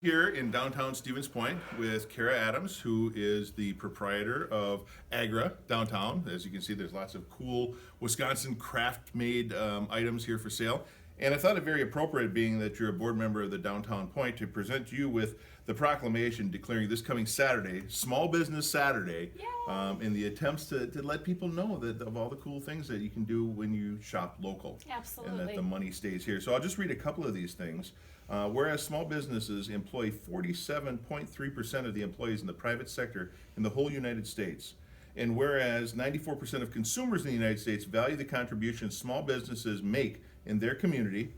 Here in downtown Stevens Point with Kara Adams, who is the proprietor of Agri downtown. As you can see, there's lots of cool Wisconsin craft-made items here for sale. And I thought it very appropriate, being that you're a board member of the Downtown Point, to present you with the proclamation declaring this coming Saturday, Small Business Saturday, in the attempts to let people know that of all the cool things that you can do when you shop local. Absolutely. And that the money stays here. So I'll just read a couple of these things. Whereas small businesses employ 47.3% of the employees in the private sector in the whole United States. And whereas 94% of consumers in the United States value the contributions small businesses make in their community,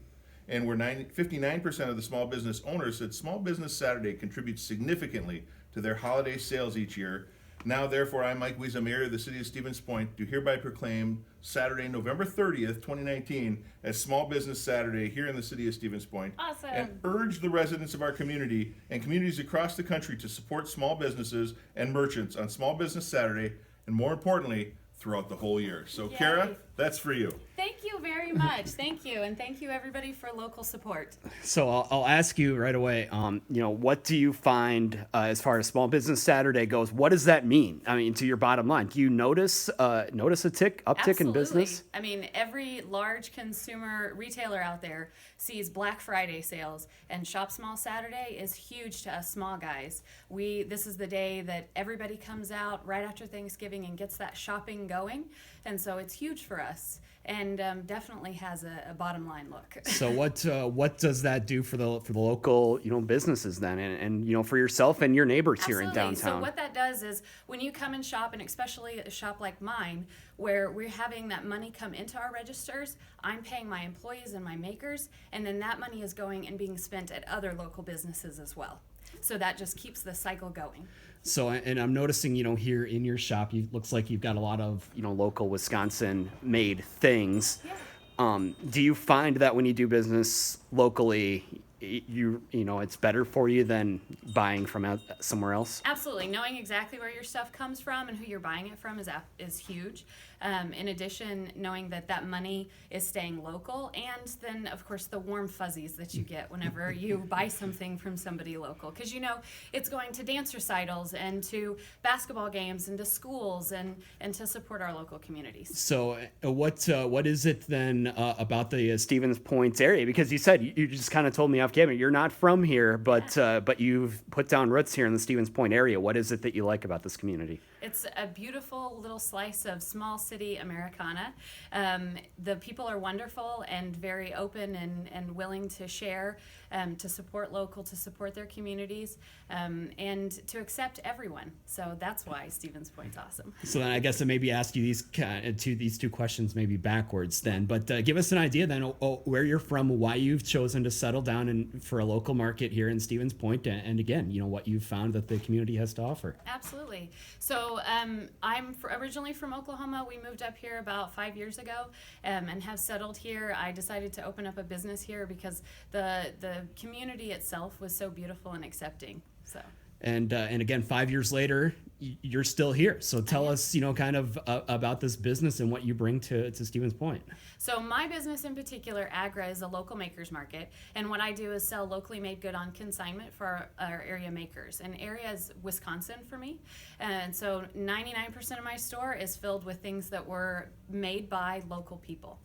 and where 59% of the small business owners said Small Business Saturday contributes significantly to their holiday sales each year. Now, therefore, I, Mike Wiza, Mayor of the City of Stevens Point, do hereby proclaim Saturday, November 30th, 2019, as Small Business Saturday here in the City of Stevens Point. Awesome. And urge the residents of our community and communities across the country to support small businesses and merchants on Small Business Saturday, and more importantly, throughout the whole year. So, Yay. Kara, that's for you. Thank you very much. Thank you. And thank you, everybody, for local support. So I'll ask you right away, what do you find as far as Small Business Saturday goes? What does that mean? I mean, to your bottom line, do you notice a uptick in business? I mean, every large consumer retailer out there sees Black Friday sales, and Shop Small Saturday is huge to us small guys. This is the day that everybody comes out right after Thanksgiving and gets that shopping going, and so it's huge for us, and definitely has a bottom line look. So what does that do for the local businesses then, and for yourself and your neighbors here in Absolutely. downtown? So what that does is, when you come and shop, and especially a shop like mine, where we're having that money come into our registers, I'm paying my employees and my makers, and then that money is going and being spent at other local businesses as well. So that just keeps the cycle going. So, and I'm noticing, here in your shop, looks like you've got a lot of, local Wisconsin-made things. Yeah. Do you find that when you do business locally, it's better for you than buying from somewhere else? Absolutely. Knowing exactly where your stuff comes from and who you're buying it from is huge. In addition, knowing that money is staying local, and then, of course, the warm fuzzies that you get whenever you buy something from somebody local. Because, it's going to dance recitals and to basketball games and to schools and to support our local communities. So what is it then about the Stevens Point area? Because you said, you just kind of told me off camera, you're not from here, but you've put down roots here in the Stevens Point area. What is it that you like about this community? It's a beautiful little slice of small city Americana. The people are wonderful and very open and willing to share, to support local, to support their communities, and to accept everyone. So that's why Stevens Point's awesome. So then I guess I maybe ask you these two questions maybe backwards then. But give us an idea then where you're from, why you've chosen to settle down for a local market here in Stevens Point, and again, what you've found that the community has to offer. Absolutely. So I'm originally from Oklahoma. We moved up here about 5 years ago, and have settled here. I decided to open up a business here because the community itself was so beautiful and accepting. So. And again, 5 years later, you're still here. So tell us, kind of about this business and what you bring to Stevens Point. So my business in particular, Agri, is a local makers market, and what I do is sell locally made good on consignment for our area makers. And area is Wisconsin for me, and so 99% of my store is filled with things that were made by local people.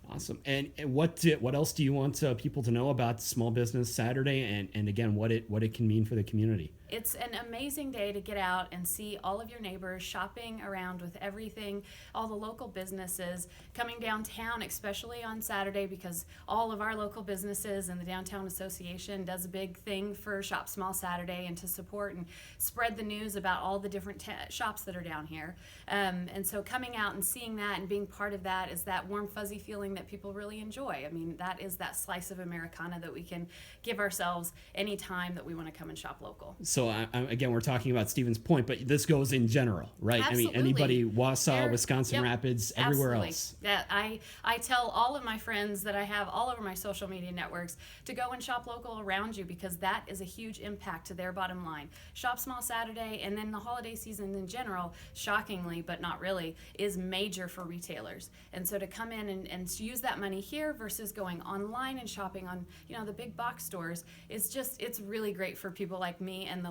Awesome. And what else do you want people to know about Small Business Saturday, and again, what it can mean for the community? It's an amazing day to get out and see all of your neighbors shopping around with everything, all the local businesses coming downtown, especially on Saturday, because all of our local businesses and the Downtown Association does a big thing for Shop Small Saturday, and to support and spread the news about all the different shops that are down here. And so coming out and seeing that and being part of that is that warm, fuzzy feeling that people really enjoy. I mean, that is that slice of Americana that we can give ourselves any time that we want to come and shop local. So again, we're talking about Stevens Point, but this goes in general, right? Absolutely. I mean, anybody, Wausau, Wisconsin Yep, Rapids, everywhere absolutely. else. Yeah, I tell all of my friends that I have all over my social media networks to go and shop local around you, because that is a huge impact to their bottom line. Shop Small Saturday, and then the holiday season in general, shockingly, but not really, is major for retailers. And so to come in and to use that money here versus going online and shopping on, the big box stores. It's really great for people like me and the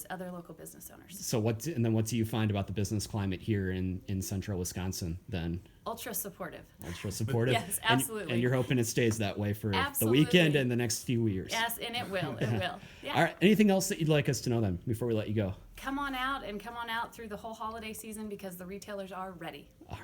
other local business owners. So what do you find about the business climate here in central Wisconsin then? Ultra supportive. Ultra supportive. Yes, And- absolutely. And you're hoping it stays that way for Absolutely. the weekend and the next few years. Yes, and it will. It will. Yeah. All right. Anything else that you'd like us to know then before we let you go? Come on out through the whole holiday season because the retailers are ready. All right.